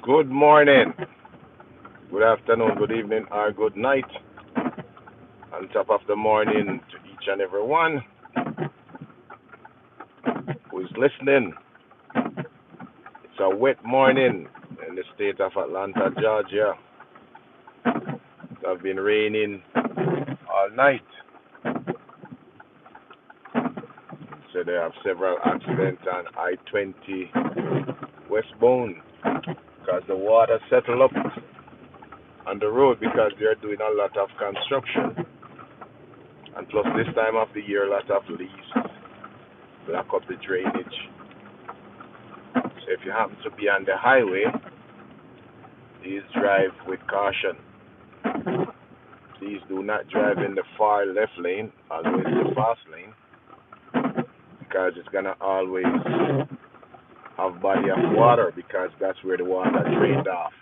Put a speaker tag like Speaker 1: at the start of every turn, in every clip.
Speaker 1: Good morning, good afternoon, good evening, or good night. On top of the morning to each and every one who is listening. It's a wet morning in the state of Atlanta, Georgia. It has been raining all night. So they have several accidents on I-20 westbound because the water settled up on the road because they're doing a lot of construction. And plus this time of the year, a lot of leaves block up the drainage. So if you happen to be on the highway, please drive with caution. Please do not drive in the far left lane, always the fast lane, because it's gonna always have body of water because that's where the water drained off.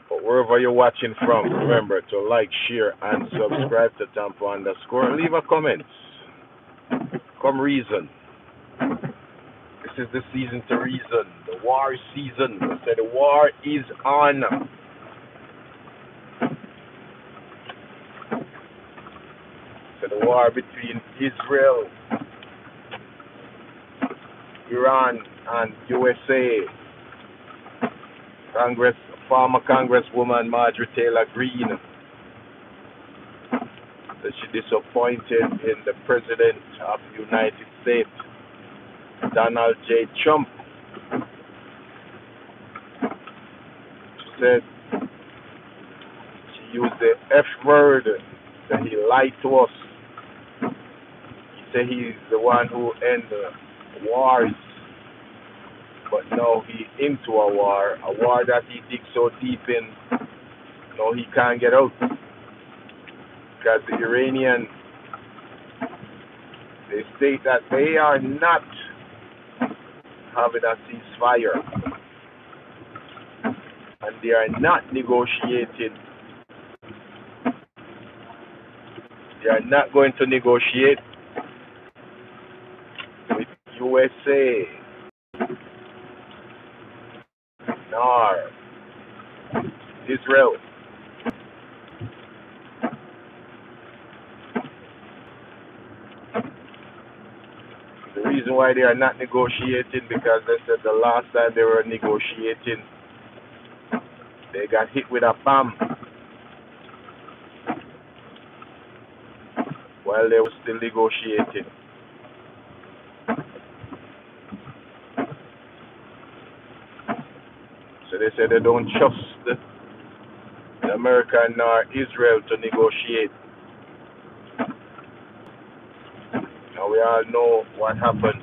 Speaker 1: But wherever you're watching from, remember to like, share, and subscribe to Tampa underscore. Leave a comment. Come reason. This is the season to reason. The war season. I said the war is on. So the war between Israel, Iran, and USA. Former Congresswoman Majorie Taylor Green that she disappointed in the President of the United States, Donald J. Trump. She said she used the F word, that he lied to us. He said he's the one who ended wars, but now he into a war that he digs so deep in, now he can't get out. Because the Iranians, they state that they are not having a ceasefire, and they are not negotiating. They are not going to negotiate with USA nor Israel. The reason why they are not negotiating because they said the last time they were negotiating, they got hit with a bomb while they were still negotiating. So they said they don't trust America nor Israel to negotiate. Now we all know what happened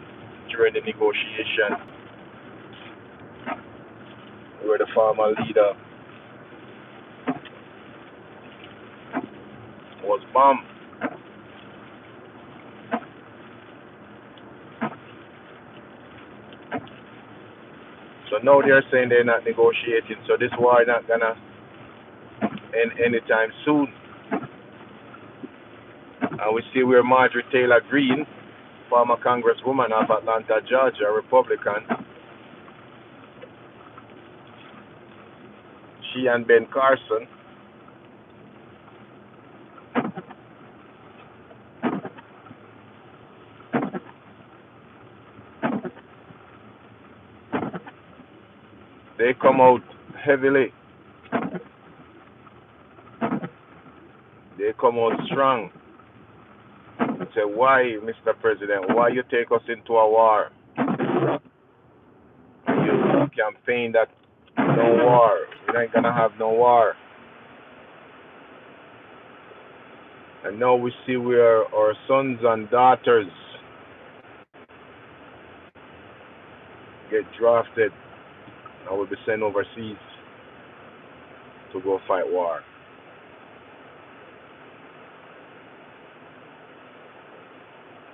Speaker 1: during the negotiation, where the former leader was bombed. So now they're saying they're not negotiating, so this war not gonna end anytime soon. And we see where Majorie Taylor Green, former Congresswoman of Atlanta, Georgia, Republican, she and Ben Carson they come out heavily. They come out strong. Say, why, Mr. President, why you take us into a war? You campaign that no war. We ain't gonna have no war. And now we see where our sons and daughters get drafted and will be sent overseas to go fight war.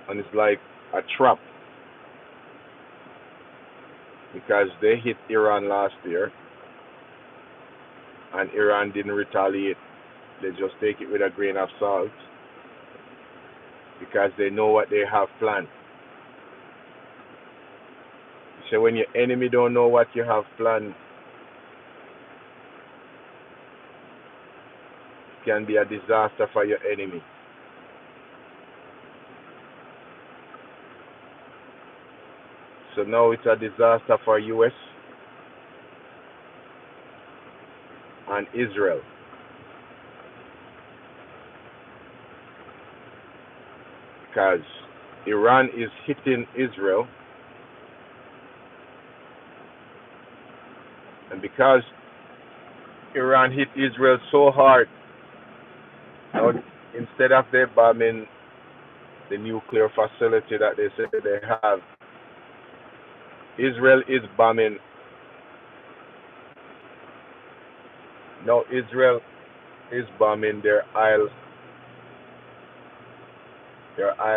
Speaker 1: And it's like a trap because they hit Iran last year and Iran didn't retaliate. They just take it with a grain of salt because they know what they have planned. So when your enemy don't know what you have planned, it can be a disaster for your enemy. So now it's a disaster for US and Israel. Because Iran is hitting Israel, and because Iran hit Israel so hard, now instead of they bombing the nuclear facility that they say they have, Israel is bombing. Now Israel is bombing their oil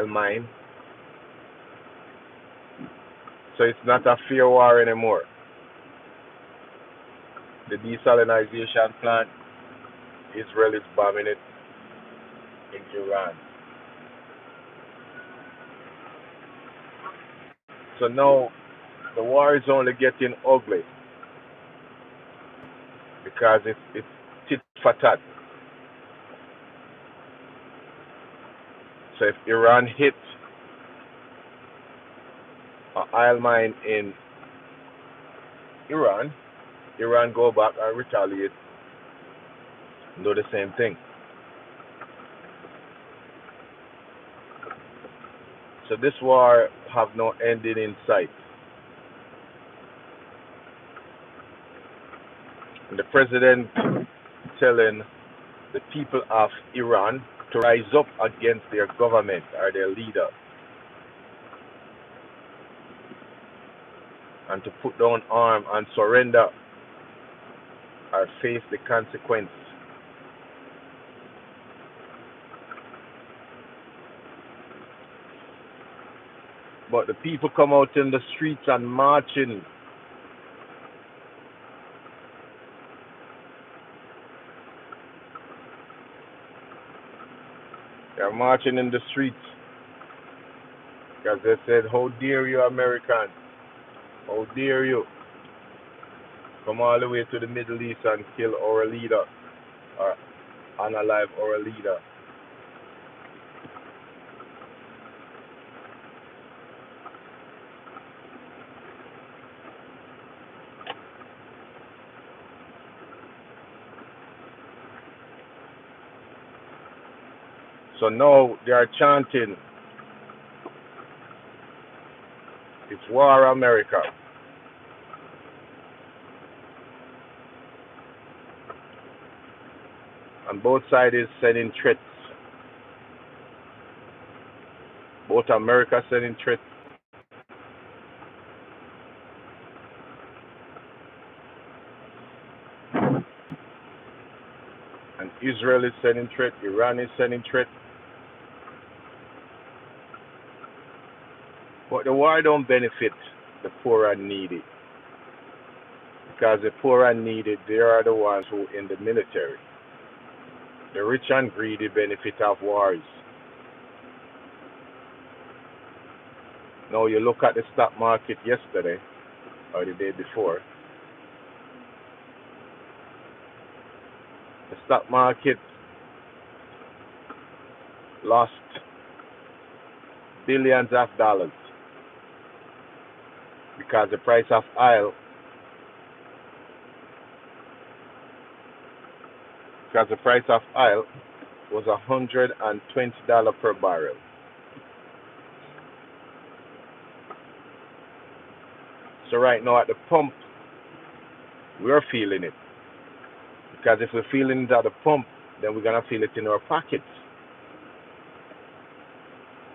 Speaker 1: mine. So it's not a fair war anymore. The desalinization plant, Israel is bombing it in Iran. So now the war is only getting ugly because it's tit for tat. So if Iran hit an oil mine in Iran, Iran go back and retaliate and do the same thing. So this war have no ending in sight. And the president telling the people of Iran to rise up against their government or their leader and to put down arms and surrender or face the consequence. But the people come out in the streets and marching. They're marching in the streets because they said, "How dare you, Americans? How dare you come all the way to the Middle East and kill our leader or unalive our leader?" So now they are chanting, "It's war, America." And both sides is sending threats. Both America sending threats and Israel is sending threats. Iran is sending threats. But the war don't benefit the poor and needy. Because the poor and needy, they are the ones who in the military. The rich and greedy benefit of wars. Now you look at the stock market yesterday or the day before. The stock market lost billions of dollars because the price of oil was $120 per barrel. So right now at the pump, we're feeling it. Because if we're feeling it at the pump, then we're going to feel it in our pockets.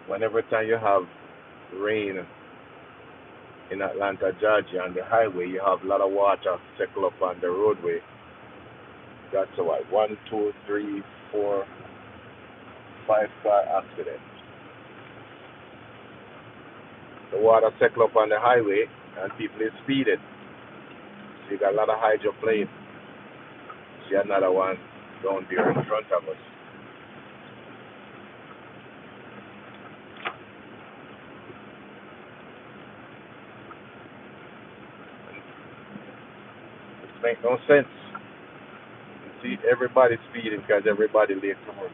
Speaker 1: Whenever time you have rain in Atlanta, Georgia, on the highway, you have a lot of water settle up on the roadway. That's why 1, 2, 3, 4, 5 car accidents. The water settle up on the highway and people is speeding. So you got a lot of hydroplanes. See another one down there in front of us. Make no sense. See, everybody's speeding because everybody late to work.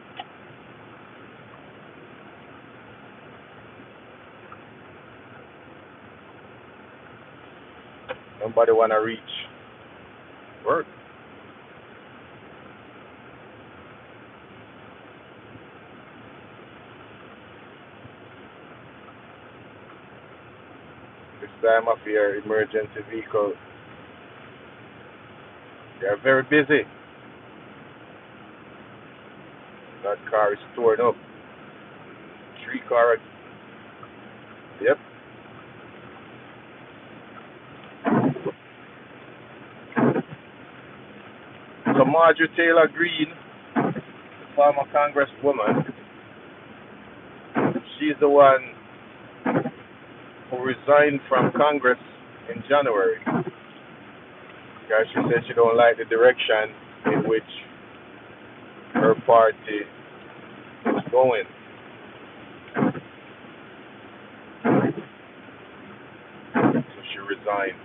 Speaker 1: Nobody wanna reach work. This time of year, emergency vehicle, they are very busy. That car is torn up. Three car. Yep. So Majorie Taylor Green, the former congresswoman, she's the one who resigned from Congress in January because she said she don't like the direction in which her party is going. So she resigned.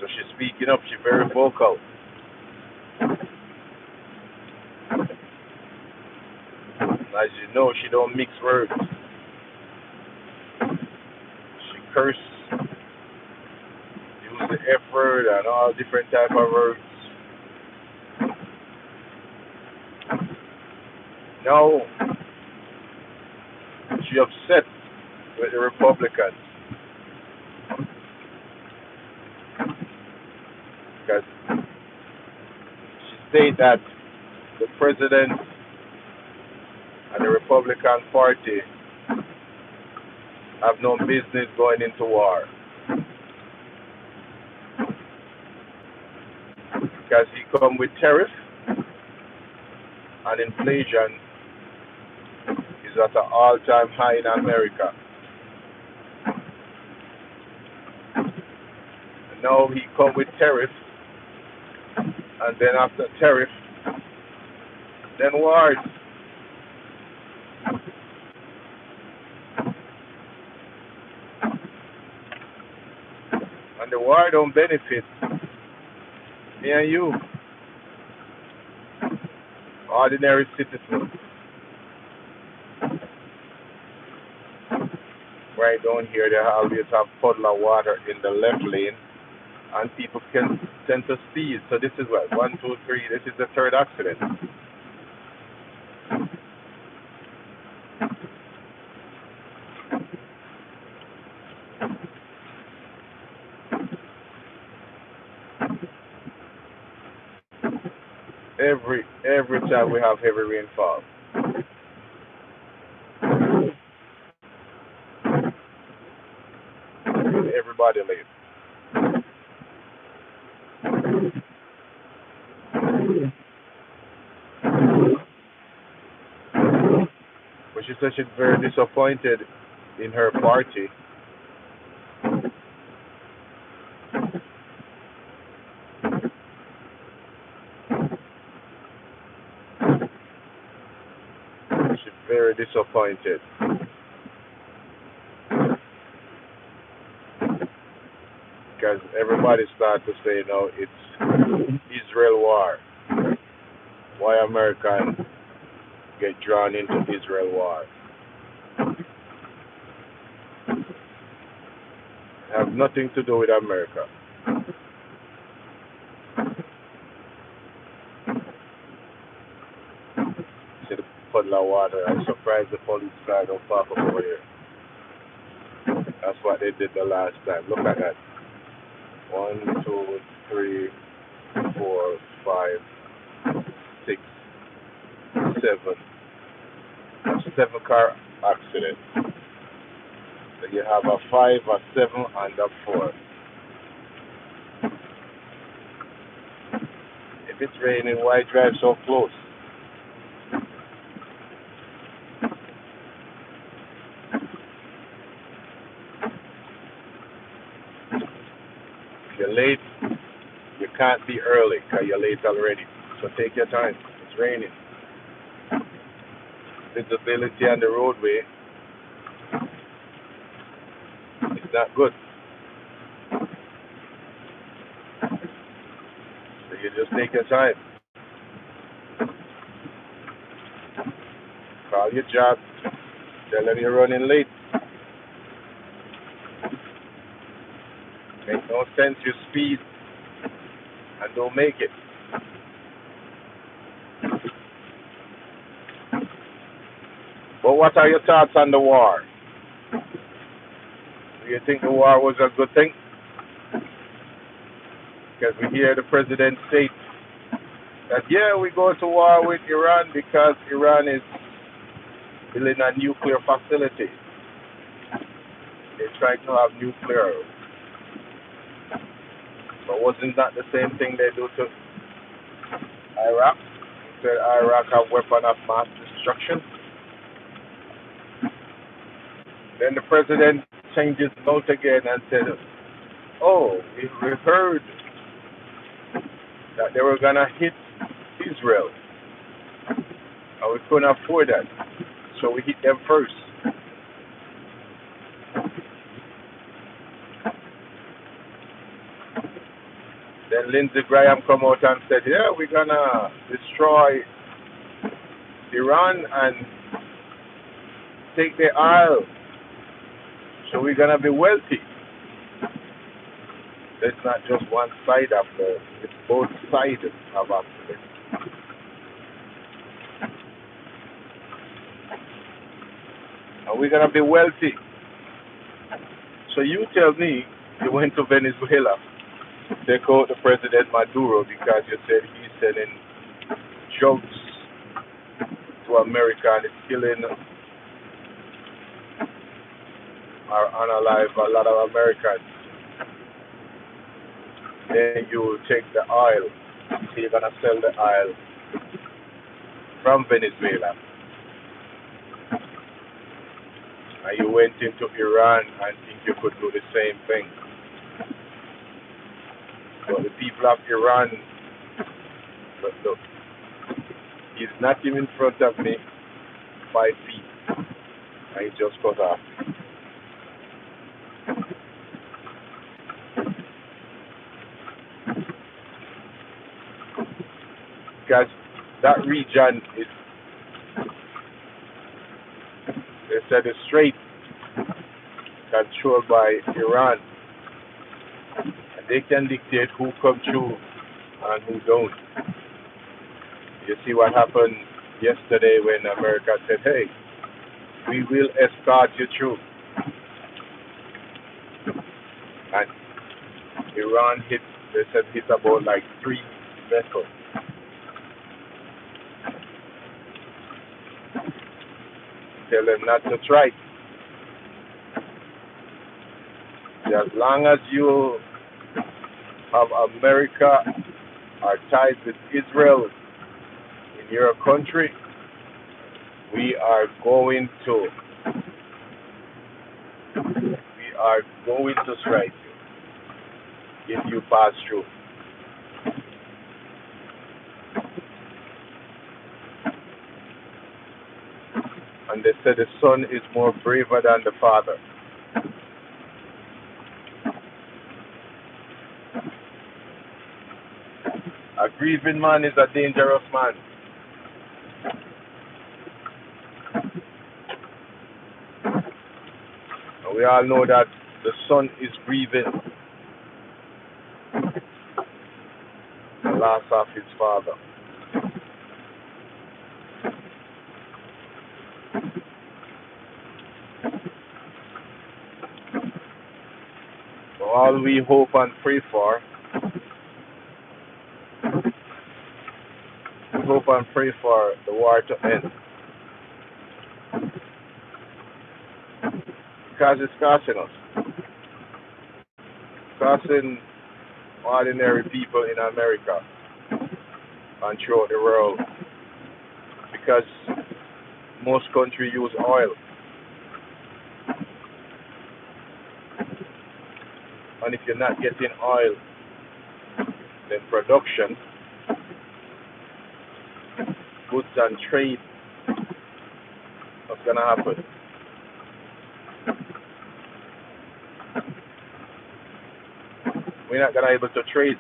Speaker 1: So she's speaking up. She's very vocal. As you know, she don't mix words. She curse, use the F word and all different type of words. Now she upset with the Republicans because she said that the president and the Republican Party have no business going into war because he come with tariff and inflation is at an all-time high in America. And now he come with tariff, and then after tariff, then wars. And the war don't benefit me and you, ordinary citizens. Right down here, they always have puddle of water in the left lane, and people can tend to speed. So this is what, 1, 2, 3. This is the third accident. Every time we have heavy rainfall. Everybody late. But she said she's very disappointed in her party. She's very disappointed. Because everybody started to say, no, it's Israel war. Why Americans get drawn into Israel war? Have nothing to do with America. See the puddle of water. I'm surprised the police car don't park up over here. That's what they did the last time. Look at that. 1, 2, 3, 4, 5, 6, 7. That's 7-car accident. So you have a 5, a 7, and a 4. If it's raining, why drive so close? If you're late, you can't be early because you're late already. So take your time. It's raining. Visibility on the roadway is not good. So you just take your time. Call your job. Tell them you're running late. Make no sense you speed and don't make it. But what are your thoughts on the war? Do you think the war was a good thing? Because we hear the president state that, yeah, we go to war with Iran because Iran is building a nuclear facility. They're trying to have nuclear. But wasn't that the same thing they do to Iraq? Said Iraq have weapon of mass destruction. Then the president changed his note again and said, oh, we heard that they were going to hit Israel. And we couldn't afford that. So we hit them first. Then Lindsey Graham come out and said, yeah, we're going to destroy Iran and take the oil. So we're going to be wealthy. It's not just one side of it, it's both sides of it. And we're going to be wealthy. So you tell me you went to Venezuela, take out the President Maduro because you said he's sending drugs to America and it's killing or unalive a lot of Americans. Then you take the oil. So you're going to sell the oil from Venezuela. And you went into Iran and think you could do the same thing. But the people of Iran, look, he's not even in front of me 5 feet. And he just cut off. Because that region is, they said, it's straight controlled by Iran. And they can dictate who come through and who don't. You see what happened yesterday when America said, hey, we will escort you through. And Iran hit, they said, hit about like 3 vessels. Tell them not to try. As long as you have America or ties with Israel in your country, we are going to strike you if you pass through. And they said the son is more braver than the father. A grieving man is a dangerous man. And we all know that the son is grieving the loss of his father. So all we hope and pray for, the war to end. Because it's costing us. Costing ordinary people in America and throughout the world. Because most countries use oil. And if you're not getting oil, then production, goods and trade, what's going to happen? We're not gonna able to trade.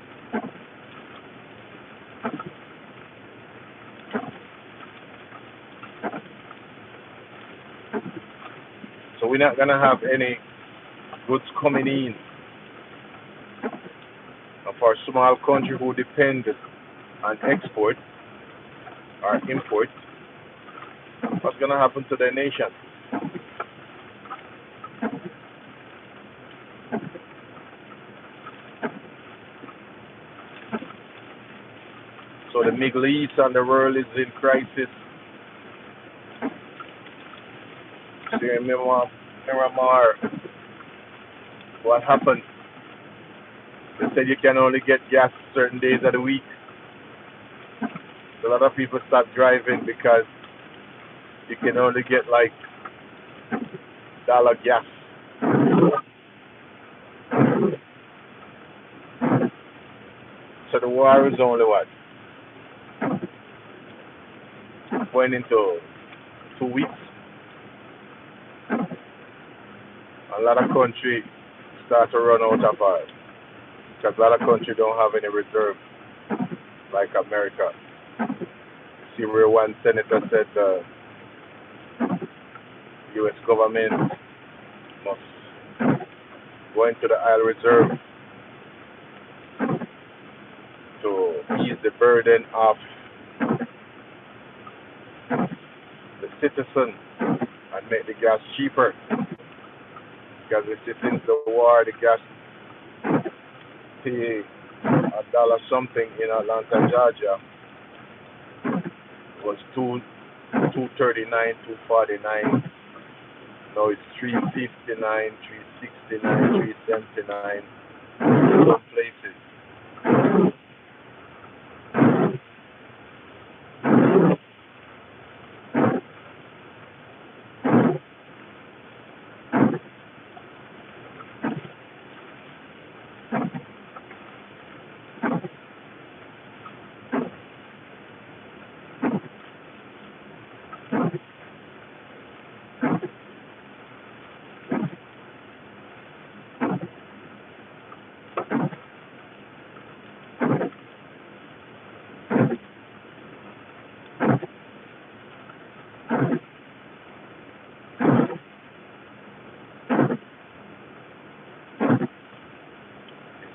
Speaker 1: So we're not gonna have any goods coming in. And for a small country who depend on export or import, what's gonna happen to their nation? So the Middle East and the world is in crisis. So you remember what happened? They said you can only get gas certain days of the week. So a lot of people stop driving because you can only get like dollar gas. So the war is only what? Going into 2 weeks. A lot of country start to run out of oil because a lot of country don't have any reserve like America. See where one senator said the U.S. government must go into the oil reserve to ease the burden of the citizen and make the gas cheaper. Because we see since the war, the gas pay $1 something in Atlanta, Georgia, was $2.39, $2.49. Now it's $3.59, $3.69, $3.79 in some places.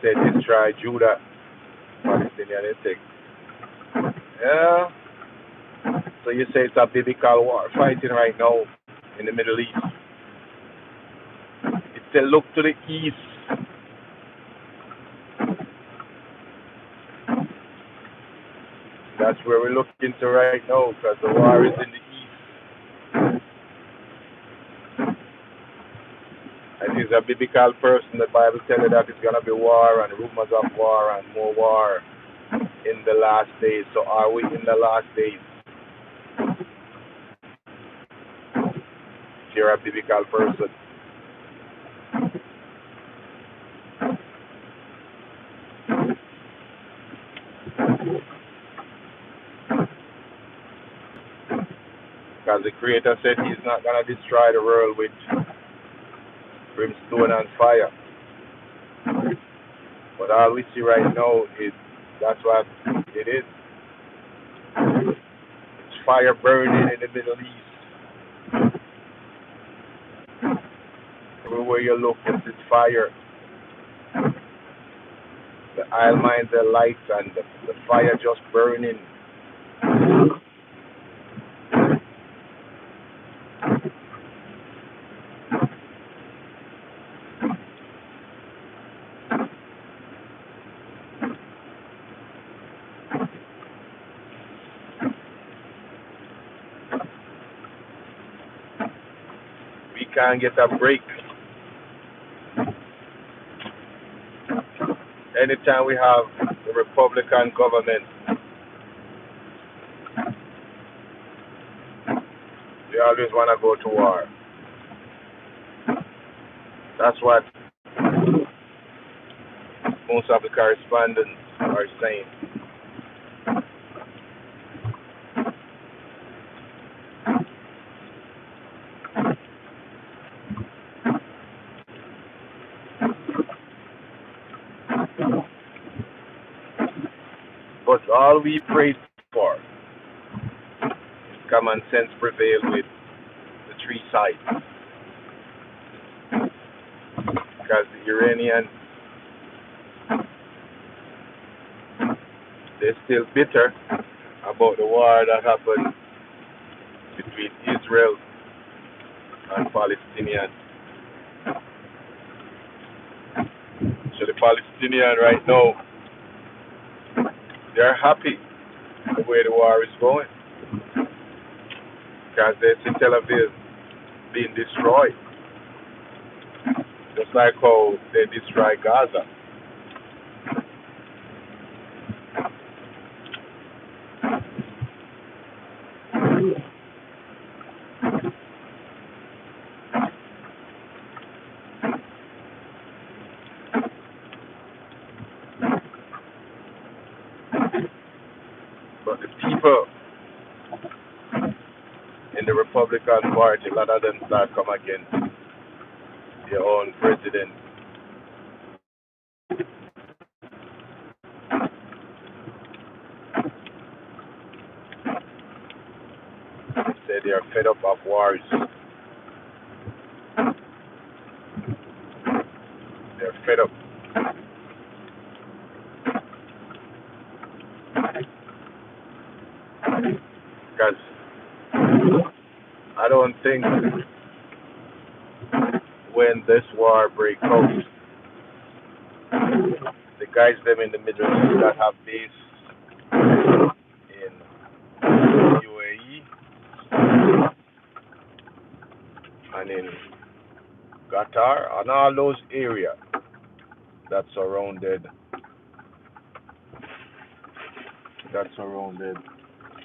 Speaker 1: Said destroy Judah, Palestinian ethics. Yeah. So you say it's a biblical war fighting right now in the Middle East. It said look to the east. That's where we're looking to right now because the war is in the east. And he's a biblical person. The Bible tells you that it's going to be war and rumors of war and more war in the last days. So are we in the last days? If you're a biblical person. Because the Creator said he's not going to destroy the world with brimstone and fire. But all we see right now is that's what it is. It's fire burning in the Middle East. Everywhere you look, it's fire. The oil mines are lights and the fire just burning. We can't get a break. Anytime we have the Republican government, they always want to go to war. That's what most of the correspondents are saying. all we prayed for, common sense prevailed with the three sides. Because the Iranians, they're still bitter about the war that happened between Israel and Palestinians. So the Palestinians right now, they're happy the way the war is going. Because they see Tel Aviv being destroyed. Just like how they destroy Gaza. But the people in the Republican Party, a lot of them start come against their own president. They say they are fed up of wars. They're fed up. Because I don't think when this war breaks out, the guys them in the Middle East that have base in UAE and in Qatar and all those areas that surrounded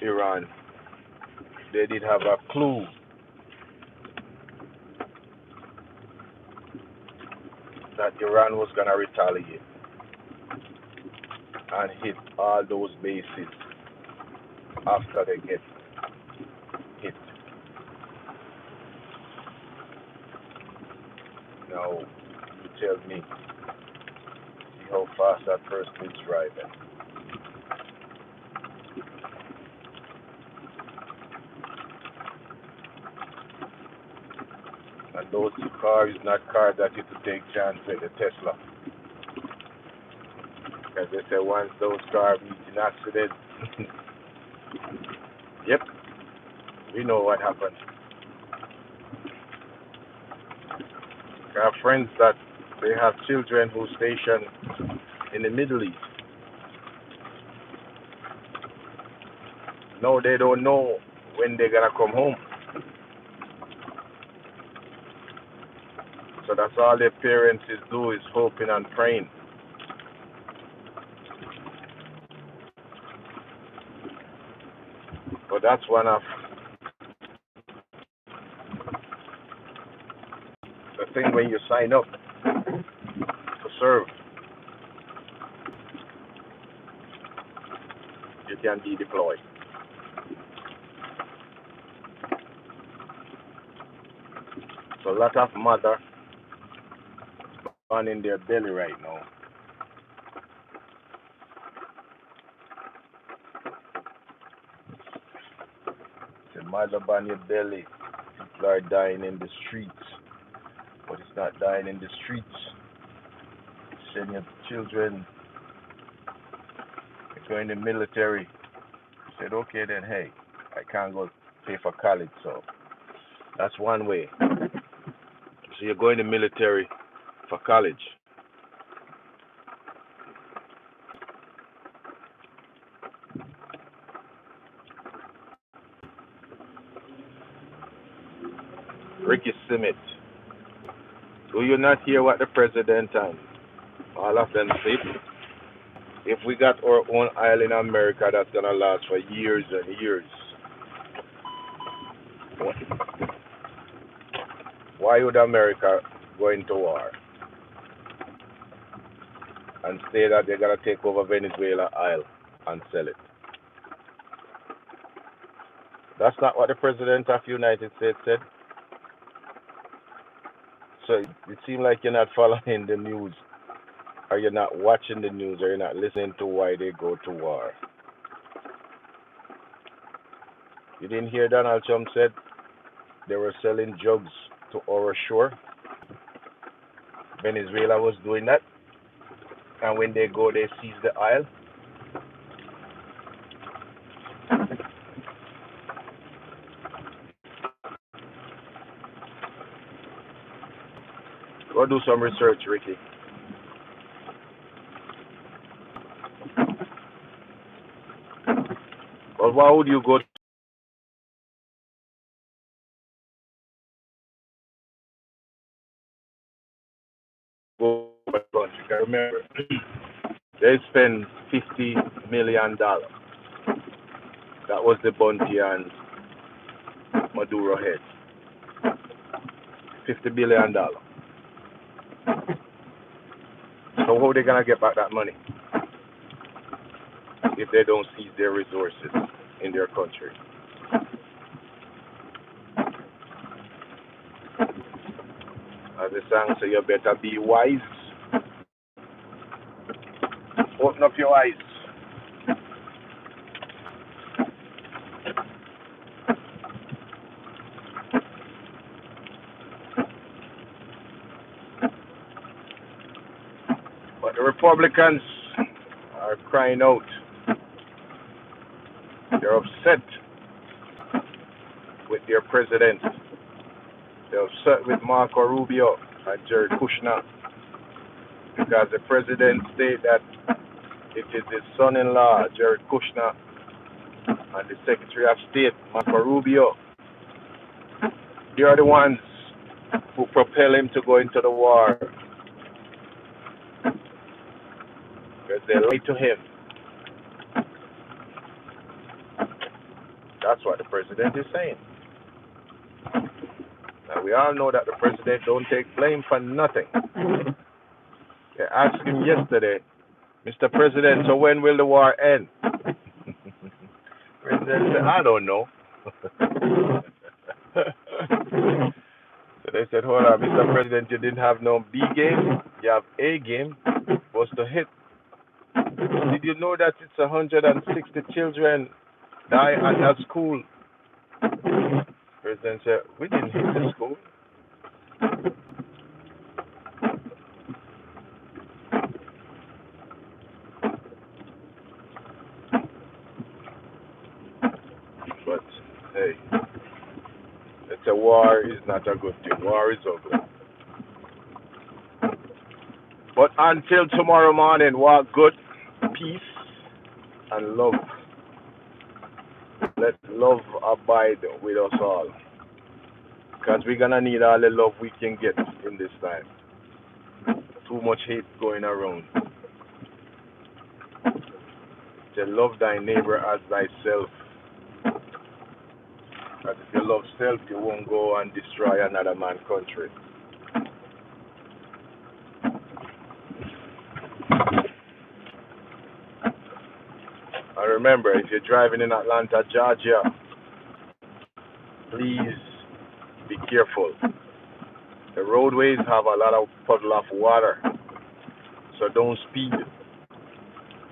Speaker 1: Iran, they did have a clue that Iran was gonna retaliate and hit all those bases after they get hit. Now, you tell me, see how fast that person is driving. And those cars not cars that you could take chance with the Tesla. Because they say once those cars meet an accident, yep, we know what happened. I have friends that they have children who stationed in the Middle East. No, they don't know when they're gonna come home. So that's all their parents is do is hoping and praying. But that's one of the thing when you sign up to serve, you can be deployed. So a lot of mother born in their belly right now. The mother born in your belly. People are dying in the streets, but it's not dying in the streets. Send your children go in the military. You said, okay, then hey, I can't go pay for college, so that's one way. So you're going to the military for college. Ricky Simmet, do you not hear what the president and all of them say? If we got our own island in America that's gonna last for years and years, why would America go into war and say that they're gonna take over Venezuela Isle and sell it? That's not what the president of the United States said. So it seems like you're not following the news, or you're not watching the news, or you're not listening to why they go to war. You didn't hear Donald Trump said they were selling drugs to our shore. Venezuela was doing that, and when they go, they seize the oil. Go do some research, Ricky. But why would you go to a country? Remember, they spent $50 million. That was the bounty on Maduro head. $50 billion. So how are they gonna get back that money if they don't seize their resources in their country? As the song says, you better be wise. Open up your eyes. But the Republicans are crying out. They're upset with their president. They're upset with Marco Rubio and Jared Kushner because the president stated that it is his son-in-law, Jared Kushner, and the Secretary of State, Marco Rubio. They are the ones who propel him to go into the war. Because they lied to him. That's what the president is saying. Now we all know that the president don't take blame for nothing. They asked him yesterday, Mr. President, so when will the war end? President said, I don't know. So they said, hold on, Mr. President, you didn't have no B game, you have A game, was to hit. Did you know that it's 160 children die at that school? President said, we didn't hit the school. But hey, it's a war is not a good thing. War is ugly. But until tomorrow morning, walk good, peace, and love. Let love abide with us all. Because we're going to need all the love we can get in this time. Too much hate going around. To love thy neighbor as thyself. Because if you love self, you won't go and destroy another man's country. And remember, if you're driving in Atlanta, Georgia, please be careful. The roadways have a lot of puddle of water, so don't speed.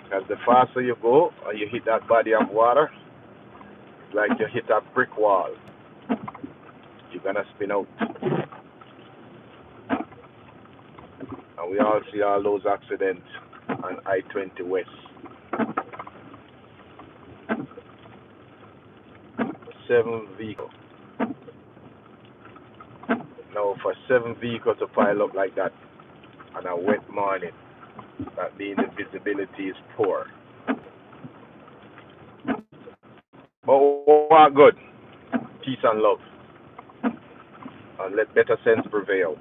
Speaker 1: Because the faster you go and you hit that body of water, it's like you hit a brick wall. You're gonna spin out. And we all see all those accidents on I-20 West. 7 vehicles. Now, for 7 vehicles to pile up like that on a wet morning, that means the visibility is poor. But what good? Peace and love. And let better sense prevail.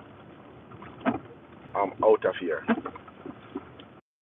Speaker 1: I'm out of here.